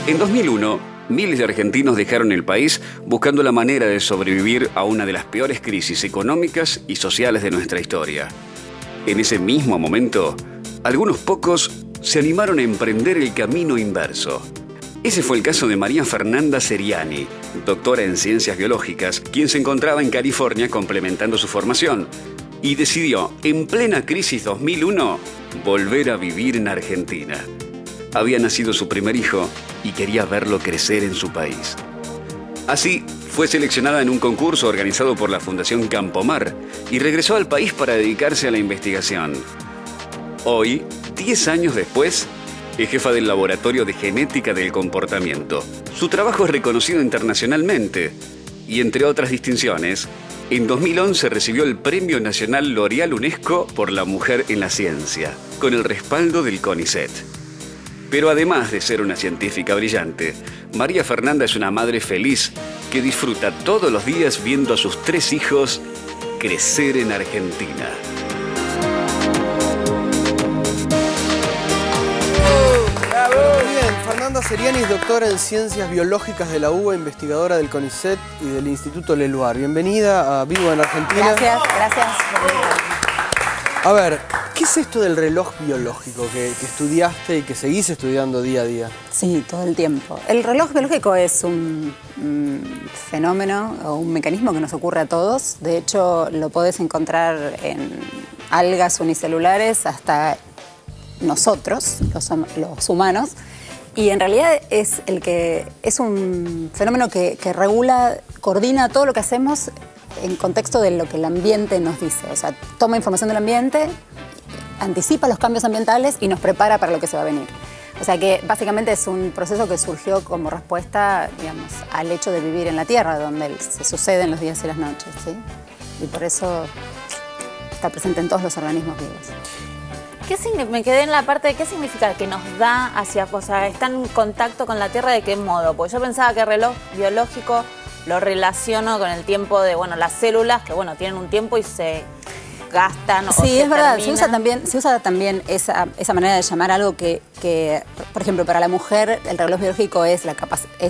En 2001, miles de argentinos dejaron el país buscando la manera de sobrevivir a una de las peores crisis económicas y sociales de nuestra historia. En ese mismo momento, algunos pocos se animaron a emprender el camino inverso. Ese fue el caso de María Fernanda Seriani, doctora en Ciencias Biológicas, quien se encontraba en California complementando su formación y decidió, en plena crisis 2001, volver a vivir en Argentina. Había nacido su primer hijo y quería verlo crecer en su país. Así, fue seleccionada en un concurso organizado por la Fundación Campomar y regresó al país para dedicarse a la investigación. Hoy, 10 años después, es jefa del Laboratorio de Genética del Comportamiento. Su trabajo es reconocido internacionalmente y, entre otras distinciones, en 2011 recibió el Premio Nacional L'Oréal UNESCO por la mujer en la ciencia, con el respaldo del CONICET. Pero además de ser una científica brillante, María Fernanda es una madre feliz que disfruta todos los días viendo a sus 3 hijos crecer en Argentina. Fernanda Seriani es doctora en Ciencias Biológicas de la UBA, investigadora del CONICET y del Instituto Leluar. Bienvenida a Vivo en Argentina. Gracias. A ver, ¿qué es esto del reloj biológico que estudiaste y que seguís estudiando día a día? Sí, todo el tiempo. El reloj biológico es un fenómeno o un mecanismo que nos ocurre a todos. De hecho, lo podés encontrar en algas unicelulares hasta nosotros, los humanos. Y en realidad es un fenómeno que regula, coordina todo lo que hacemos en contexto de lo que el ambiente nos dice. O sea, toma información del ambiente, anticipa los cambios ambientales y nos prepara para lo que se va a venir. O sea que básicamente es un proceso que surgió como respuesta, digamos, al hecho de vivir en la Tierra, donde se suceden los días y las noches, ¿sí? Y por eso está presente en todos los organismos vivos. Me quedé en la parte de qué significa que nos da hacia, o sea, está en contacto con la Tierra, ¿de qué modo? Porque yo pensaba que el reloj biológico lo relaciono con el tiempo de, bueno, las células, que bueno, tienen un tiempo y se gastan o se Sí, es verdad, terminan. se usa también esa manera de llamar algo que, por ejemplo, para la mujer el reloj biológico es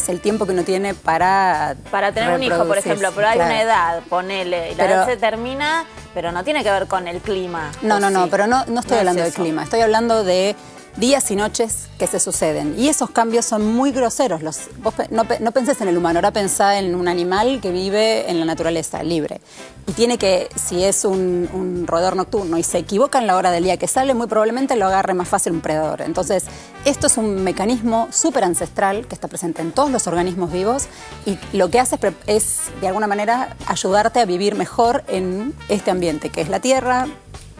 el tiempo que uno tiene para tener un hijo, por ejemplo, pero hay claro. Una edad, ponele, y la edad se termina, pero no tiene que ver con el clima. No, pero no estoy hablando de eso. clima, estoy hablando de días y noches que se suceden. Y esos cambios son muy groseros. Vos no pensés en el humano, ahora pensá en un animal que vive en la naturaleza, libre. Y tiene que, si es un roedor nocturno y se equivoca en la hora del día que sale, muy probablemente lo agarre más fácil un predador. Entonces, esto es un mecanismo súper ancestral que está presente en todos los organismos vivos y lo que hace es, de alguna manera, ayudarte a vivir mejor en este ambiente, que es la Tierra,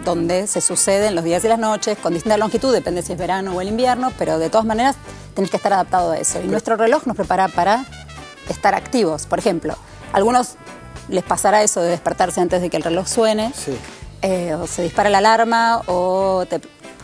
donde se suceden los días y las noches, con distinta longitud, depende si es verano o el invierno, pero de todas maneras tenés que estar adaptado a eso. Y nuestro reloj nos prepara para estar activos. Por ejemplo, a algunos les pasará eso de despertarse antes de que el reloj suene, Sí. O se dispara la alarma, o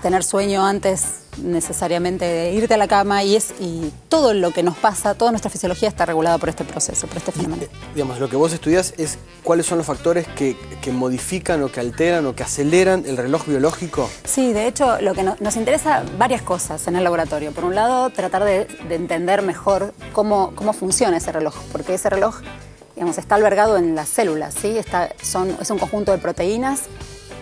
tener sueño antes necesariamente de irte a la cama, y todo lo que nos pasa, toda nuestra fisiología está regulada por este proceso, por este fenómeno. Digamos, lo que vos estudiás es cuáles son los factores que modifican o que alteran o que aceleran el reloj biológico. Sí, de hecho, lo que nos interesa varias cosas en el laboratorio. Por un lado, tratar de entender mejor cómo funciona ese reloj, porque ese reloj, digamos, está albergado en las células, ¿sí? Es un conjunto de proteínas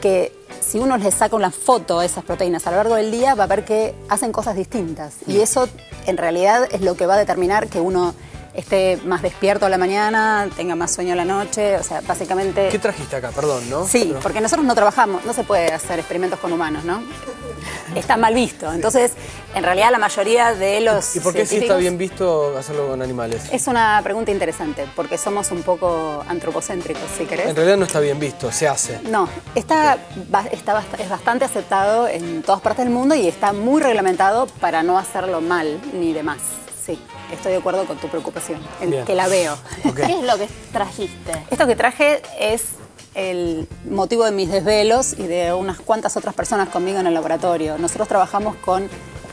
que, si uno les saca una foto a esas proteínas a lo largo del día, va a ver que hacen cosas distintas. Y eso, en realidad, es lo que va a determinar que uno esté más despierto a la mañana, tenga más sueño a la noche, o sea, básicamente... ¿Qué trajiste acá? Perdón, ¿no? Sí, porque nosotros no trabajamos, no se puede hacer experimentos con humanos, ¿no? Está mal visto. Entonces, en realidad, la mayoría de los ¿Y por qué sí está bien visto hacerlo con animales? Es una pregunta interesante, porque somos un poco antropocéntricos, si querés. En realidad no está bien visto, se hace. No, es bastante aceptado en todas partes del mundo y está muy reglamentado para no hacerlo mal ni de más. Sí, estoy de acuerdo con tu preocupación, que la veo. Okay. ¿Qué es lo que trajiste? Esto que traje es el motivo de mis desvelos y de unas cuantas otras personas conmigo en el laboratorio. Nosotros trabajamos con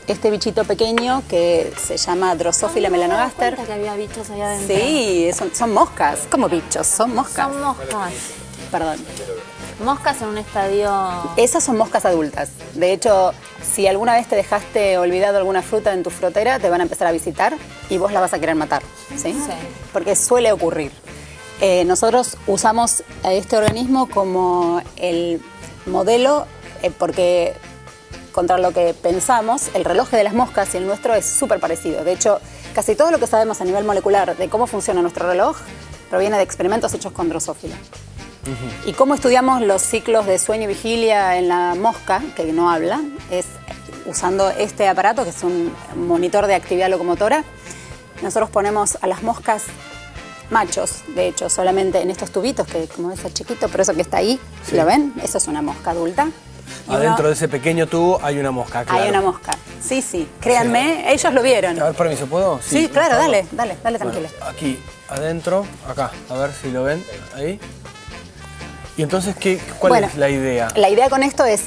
este bichito pequeño que se llama Drosophila melanogaster. Que había bichos allá adentro. Sí, son moscas. ¿Cómo bichos? Son moscas. Son moscas. Perdón. Moscas en un estadio... Esas son moscas adultas. De hecho, si alguna vez te dejaste olvidado alguna fruta en tu frutera, te van a empezar a visitar y vos la vas a querer matar, ¿sí? Sí. Porque suele ocurrir. Nosotros usamos a este organismo como el modelo porque contra lo que pensamos, el reloj de las moscas y el nuestro es súper parecido. De hecho, casi todo lo que sabemos a nivel molecular de cómo funciona nuestro reloj proviene de experimentos hechos con Drosophila. Y cómo estudiamos los ciclos de sueño y vigilia en la mosca, que no habla, es usando este aparato, que es un monitor de actividad locomotora. Nosotros ponemos a las moscas machos, de hecho, solamente en estos tubitos, que como ese chiquito, pero eso que está ahí, Sí. ¿lo ven? Eso es una mosca adulta. Y Adentro de ese pequeño tubo hay una mosca, claro. hay una mosca. Sí, sí, créanme, ellos lo vieron. A ver, permiso, ¿puedo? Sí, por claro, favor. dale, tranquilo. Bueno, aquí, adentro, acá, a ver si lo ven, ahí. Y entonces, ¿cuál Bueno, es la idea? La idea con esto es,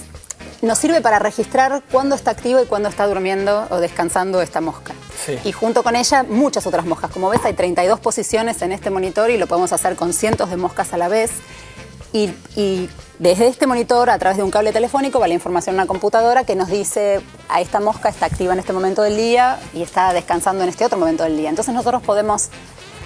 nos sirve para registrar cuándo está activo y cuándo está durmiendo o descansando esta mosca. Sí. Y junto con ella, muchas otras moscas. Como ves, hay 32 posiciones en este monitor y lo podemos hacer con cientos de moscas a la vez. Y desde este monitor, a través de un cable telefónico, va la información a una computadora que nos dice a esta mosca está activa en este momento del día y está descansando en este otro momento del día. Entonces nosotros podemos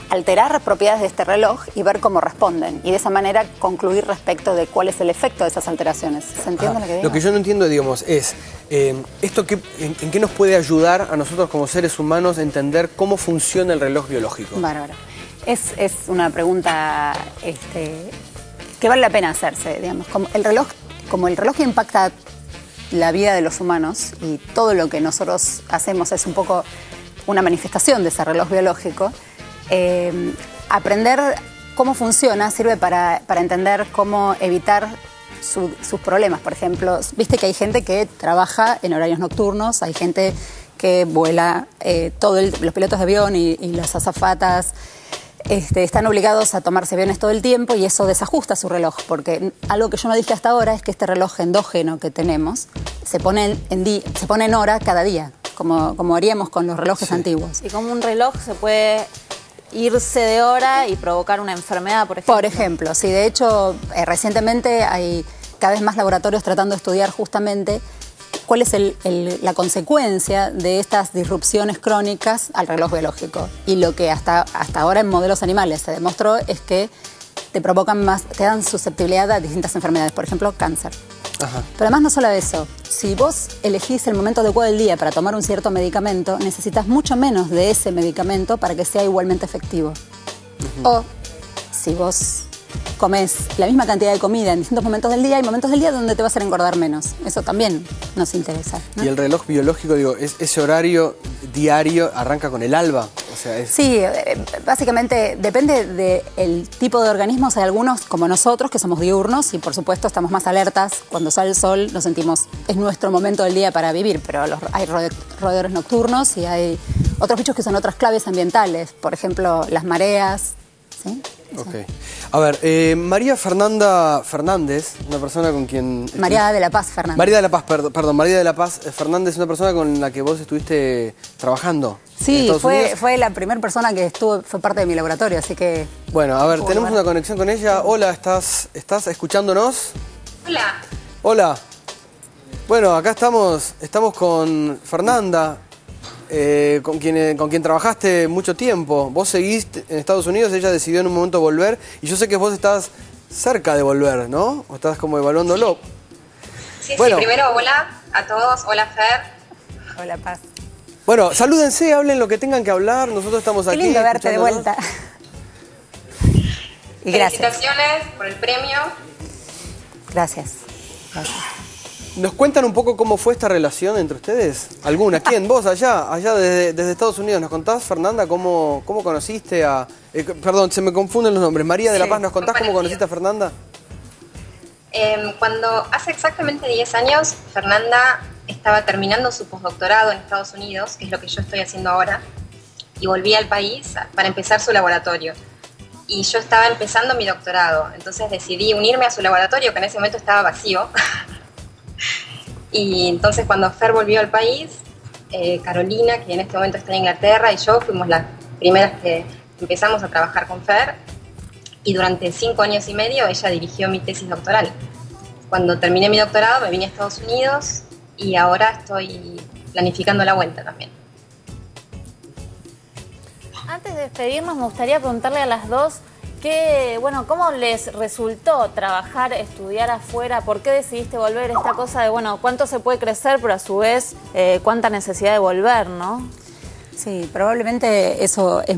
alterar propiedades de este reloj y ver cómo responden. Y de esa manera concluir respecto de cuál es el efecto de esas alteraciones. ¿Se entiende lo que digo? Lo que yo no entiendo, digamos, es esto en qué nos puede ayudar a nosotros como seres humanos a entender cómo funciona el reloj biológico. Bárbaro. Es una pregunta que vale la pena hacerse, digamos. Como el reloj impacta la vida de los humanos y todo lo que nosotros hacemos es un poco una manifestación de ese reloj biológico, aprender cómo funciona sirve para entender cómo evitar sus problemas. Por ejemplo, viste que hay gente que trabaja en horarios nocturnos, hay gente que vuela, los pilotos de avión y las azafatas están obligados a tomarse aviones todo el tiempo y eso desajusta su reloj, porque algo que yo no dije hasta ahora es que este reloj endógeno que tenemos se pone en hora cada día, como haríamos con los relojes antiguos. Y como un reloj se puede irse de hora y provocar una enfermedad, por ejemplo. Por ejemplo, sí, de hecho, recientemente hay cada vez más laboratorios tratando de estudiar justamente cuál es la consecuencia de estas disrupciones crónicas al reloj biológico. Y lo que hasta ahora en modelos animales se demostró es que te dan susceptibilidad a distintas enfermedades, por ejemplo, cáncer. Ajá. Pero además no solo eso, si vos elegís el momento adecuado del día para tomar un cierto medicamento, necesitas mucho menos de ese medicamento para que sea igualmente efectivo. O si vos comes la misma cantidad de comida en distintos momentos del día, hay momentos del día donde te va a hacer engordar menos. Eso también nos interesa, ¿no? Y el reloj biológico, digo, ese horario diario arranca con el alba. O sea, Sí, básicamente depende del tipo de organismos. Hay algunos como nosotros que somos diurnos y por supuesto estamos más alertas. Cuando sale el sol nos sentimos, es nuestro momento del día para vivir, pero hay roedores nocturnos y hay otros bichos que son otras claves ambientales. Por ejemplo, las mareas, ¿sí? Ok. A ver, María Fernanda Fernández, una persona con quien... María de la Paz Fernández. María de la Paz, perdón, María de la Paz Fernández, una persona con la que vos estuviste trabajando. en Sí, Estados Unidos. fue la primera persona que fue parte de mi laboratorio, así que... Bueno, a ver, tenemos una conexión con ella. Hola, ¿estás escuchándonos? Hola. Hola. Bueno, acá estamos con Fernanda, con quien trabajaste mucho tiempo. Vos seguiste en Estados Unidos, ella decidió en un momento volver, y yo sé que vos estás cerca de volver, ¿no? O estás como evaluándolo. Sí, Bueno. primero hola a todos, hola Fer. Hola, Paz. Bueno, salúdense, hablen lo que tengan que hablar, nosotros estamos Qué aquí. lindo verte de escuchándonos. vuelta. Y gracias. Felicitaciones por el premio. Gracias. ¿Nos cuentan un poco cómo fue esta relación entre ustedes? ¿Alguna? ¿Quién? ¿Vos allá desde Estados Unidos? ¿Nos contás, Fernanda, cómo conociste a... perdón, se me confunden los nombres. María de la Sí. Paz, ¿nos contás cómo conociste a Fernanda? Cuando hace exactamente 10 años, Fernanda estaba terminando su postdoctorado en Estados Unidos, que es lo que yo estoy haciendo ahora, y volví al país para empezar su laboratorio. Y yo estaba empezando mi doctorado, entonces decidí unirme a su laboratorio, que en ese momento estaba vacío. Y entonces cuando Fer volvió al país, Carolina, que en este momento está en Inglaterra, y yo fuimos las primeras que empezamos a trabajar con Fer, y durante 5 años y medio ella dirigió mi tesis doctoral. Cuando terminé mi doctorado me vine a Estados Unidos y ahora estoy planificando la vuelta también. Antes de despedirnos, me gustaría preguntarle a las dos ¿cómo les resultó trabajar, estudiar afuera? ¿Por qué decidiste volver? Esta cosa de, cuánto se puede crecer, pero a su vez, cuánta necesidad de volver, ¿no? Sí, probablemente eso es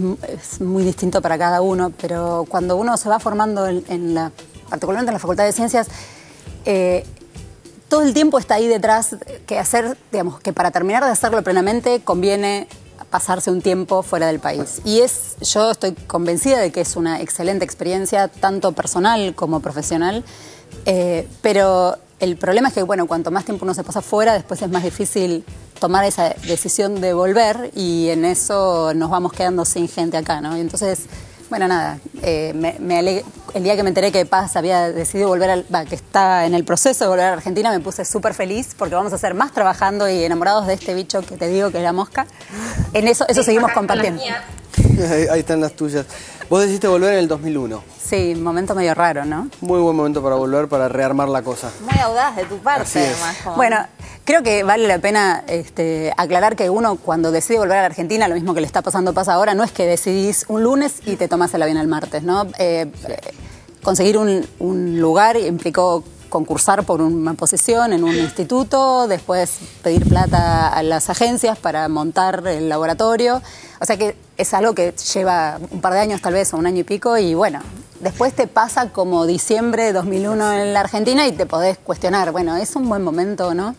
muy distinto para cada uno, pero cuando uno se va formando, particularmente en la Facultad de Ciencias, todo el tiempo está ahí detrás que para terminar de hacerlo plenamente conviene pasarse un tiempo fuera del país. Y yo estoy convencida de que es una excelente experiencia, tanto personal como profesional, pero el problema es que, cuanto más tiempo uno se pasa fuera, después es más difícil tomar esa decisión de volver y en eso nos vamos quedando sin gente acá, ¿no? Y entonces, el día que me enteré que Paz había decidido que estaba en el proceso de volver a Argentina, me puse súper feliz porque vamos a hacer más trabajando y enamorados de este bicho que te digo que es la mosca. En eso seguimos compartiendo. Ahí están las tuyas. Vos decidiste volver en el 2001. Sí, un momento medio raro, ¿no? Muy buen momento para volver, para rearmar la cosa. Muy audaz de tu parte, Así es. además. Bueno, creo que vale la pena aclarar que uno cuando decide volver a la Argentina, lo mismo que le está pasando pasa ahora, no es que decidís un lunes y te tomás el avión el martes, ¿no? Conseguir un lugar implicó concursar por una posición en un instituto, después pedir plata a las agencias para montar el laboratorio. O sea que es algo que lleva un par de años tal vez, o un año y pico, y después te pasa como diciembre de 2001 en la Argentina y te podés cuestionar, ¿es un buen momento o no?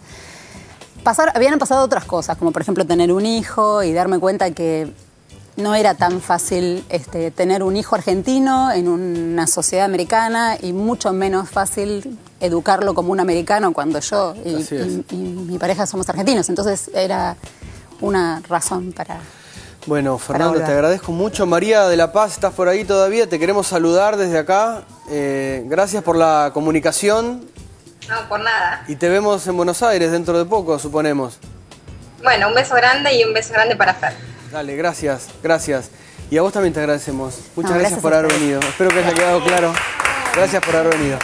Habían pasado otras cosas, como por ejemplo tener un hijo y darme cuenta que no era tan fácil tener un hijo argentino en una sociedad americana y mucho menos fácil educarlo como un americano cuando yo y mi pareja somos argentinos. Entonces era una razón para... Bueno, Fernanda, te agradezco mucho. María de la Paz, ¿estás por ahí todavía? Te queremos saludar desde acá. Gracias por la comunicación. No, por nada. Y te vemos en Buenos Aires dentro de poco, suponemos. Bueno, un beso grande y un beso grande para Fer. Dale, gracias. Y a vos también te agradecemos. Muchas gracias por haber venido. Espero que haya quedado claro. Gracias por haber venido.